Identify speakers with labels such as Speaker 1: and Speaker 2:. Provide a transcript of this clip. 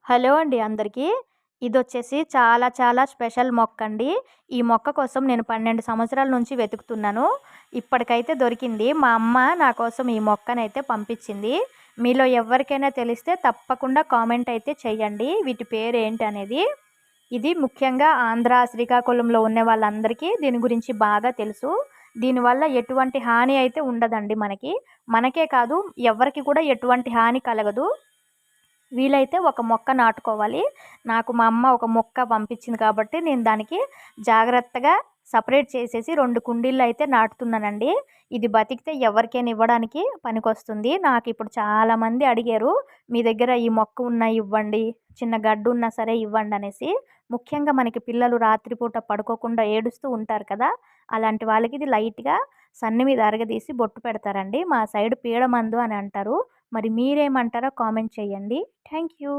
Speaker 1: Hello అండి అందరికీ. ఇదొచ్చేసి చాలా చాలా స్పెషల్ మొక్కండి. ఈ మొక్క కోసం నేను 12 సంవత్సరాల నుంచి వెతుకుతున్నాను. ఇప్పటికైతే దొరికింది. మా అమ్మ నా కోసం ఈ మొక్కనైతే పంపించింది. మీలో ఎవ్వరికైనా తెలిస్తే తప్పకుండా కామెంట్ అయితే చేయండి. వీటి పేరేంటనేది. ఇది ముఖ్యంగా ఆంధ్ర, శ్రీకాకుళంలో ఉన్న వాళ్ళందరికీ దీని గురించి బాగా తెలుసు. దీనివల్ల ఎటువంటి హాని అయితే ఉండదండి మనకి. మనకే కాదు ఎవ్వరికి కూడా ఎటువంటి హాని కలగదు. వీలైతే ఒక మొక్క నాటుకోవాలి. నాకు మా అమ్మ ఒక మొక్క పంపించింది కాబట్టి నేను దానికి జాగ్రత్తగా సెపరేట్ చేసేసి 2 కుండీల్లో అయితే నాటుతున్నానండి. ఇది బతికితే ఎవరికైనా ఇవ్వడానికి పనికొస్తుంది. నాకిప్పుడు చాలామంది అడిగారు, "మీ దగ్గర ఈ మొక్క ఉన్నా ఇవ్వండి, చిన్న గడ్డున్నా సరే ఇవ్వండనేసి." ముఖ్యంగా మనకి పిల్లలు రాత్రిపూట పడుకోకుండా ఏడుస్తూ ఉంటారు కదా! అలాంటి వాళ్ళకి ఇది లైట్‌గా సన్ని మీద అరగదీసి బొట్టు పెడతారండి. మా సైడ్ పీడమందు అని అంటారు. మరి మీరేమంటారో కామెంట్ చేయండి. Thank you.